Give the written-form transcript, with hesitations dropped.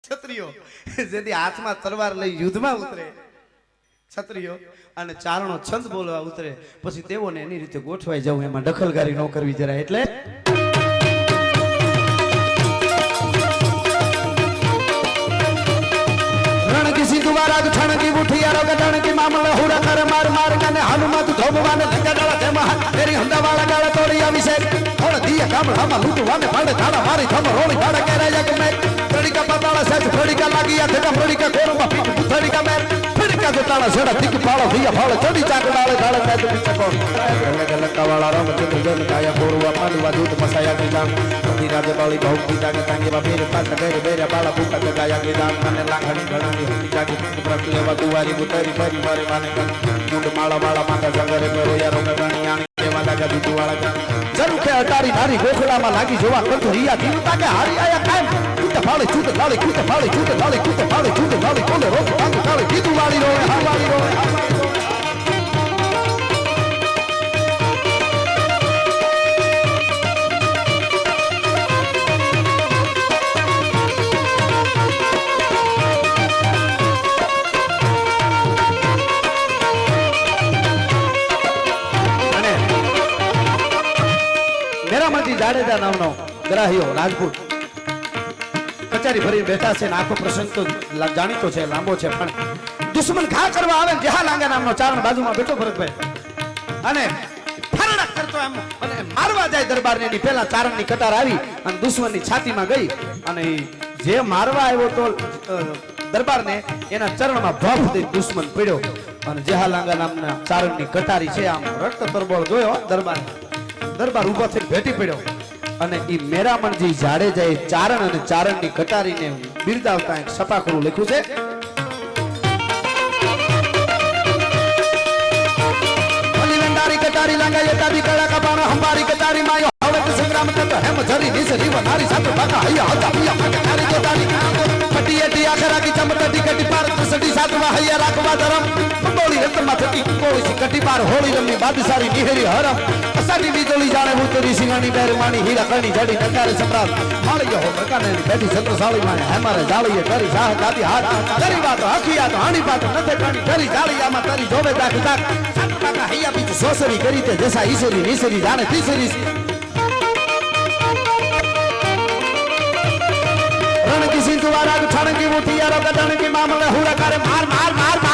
ક્ષત્રિયો જેથી હાથમાં તલવાર લઈ યુદ્ધમાં ઉતરે ક્ષત્રિયો અને ચારણો છંદ બોલવા ઉતરે પછી તેઓને એની રીતે ગોઠવાઈ જવું એમાં દખલકારી ન કરવી જરાય એટલે રણ કી સિંધુવારા છણ કી મુઠિયારો ગઢણ કી મામલા હુરા કર માર માર કને હનુમત ધોબવાને લંગાડાળા તેમાં તેરી હંદાવાળા ગાળા તોડી અભિષેક થોડ દિયા કામળામાં લૂટવાને ભાડે ધાડા મારી થમ રોળી ભાડા કેરાયા કે મેં ફડીકા પાતાળા સેજ ફડીકા લાગીયા થકા ફડીકા કોરમાં પીટ ફડીકા મેં ફડીકા જોતાળા છેડા તીક પાળો દિયા ફાળો ચડી ચાકડાળે ધાડે મેં તો પીછે કોણ ગલક ગલકાવાળા રામચંદ્ર જન કાયા પોરવા પાડવા દૂત મસાયા કે જામ પતિ રાજે બાળી બહુ પીતા કે તાંગે બાપેર પાટ ગેરે બેરે બાળા ભૂકા કે ગાયા કે જામ મને લાખણી ઘણાની હતી જાગી પ્રત લેવા દુવારી ઉતારી ફરી મારે માને મુંડ માળા માળા માથા સંગરે કરો યારો ગણી આણી કેવા લાગા દૂધ વાળા જરૂર કે અટારી નારી ગોખલામાં લાગી જોવા કરતો રિયા દીવતા કે હારી આયા કાયમ કૂટ ફાળે છૂટ લાળી કૂટ ફાળે છૂટ લાળી કૂટ ફાળે છૂટ લાળી કોલે રોક ટાંગ કાળે દીધું વાળી રોય હા વાળી રોય જાડેજા નામનો ગ્રાહ્યો રાજપૂત કચેરી ભરી બેઠા છે આખો પ્રસંગ તો જાણીતો છે લાંબો છે પણ દુશ્મન ઘા કરવા આવે જેહા લાંગા નામનો ચારણ બાજુમાં બેઠો ભરતભાઈ અને ફરડા કરતો એમ અને મારવા જાય દરબારને એની પહેલા ચારણની કટાર આવી અને દુશ્મનની છાતીમાં ગઈ અને જે મારવા આવ્યો તો દરબારને એના ચરણમાં ભફ દઈ દુશ્મન પડ્યો અને જેહા લાંગા નામના ચારણની કટારી છે આમ રક્ત તરબોળ જોયો દરબાર ઉભો થઈ ભેટી પડ્યો અને ઈ મેરામણજી જાડેજાએ ચારણ અને ચારણની કટારીને બિરદાવતા એક સપાખરું લખ્યું છે ભલીવંડારી કટારી લાંગા યતાબી કળા કબાનો હંબારી કટારી માયો હવળક સંગ્રામ કરતો હેમ ધરી નીસ રીવ નારી સાતો બાકા હૈયા હતા પિયા કટારી જોતારી કટી એટી આખરા કી ચમટટી કટી પાર સડી સાતવા હૈયા રાખવા ધરમ બોલી રતમાં થકી કોળી કટી પાર હોળી રમી બાદશારી નિહરી હરમ અસાની વીજળી જાણે ઉતરી સિંહાની બેર માણી હીરા કણી જડી નકારે સમ્રાટ માળિયો હો પ્રકાને બેઠી છત્રસાળી માં હેમારે જાળીએ કરી સાહ ગાતી હાથ કરી વાત હકિયા તો હાણી પાત નથે કાણી કરી જાળીયામાં તારી જોવે તાક તાક સાતકા હૈયા બીજ સોસરી કરી તે જસા ઈશ્વરી નીસરી જાણે તીસરી રણ કી સિંધુવારા છણ કી મુઠિયારો ગદણ કી મામલે હુડા કરે માર માર માર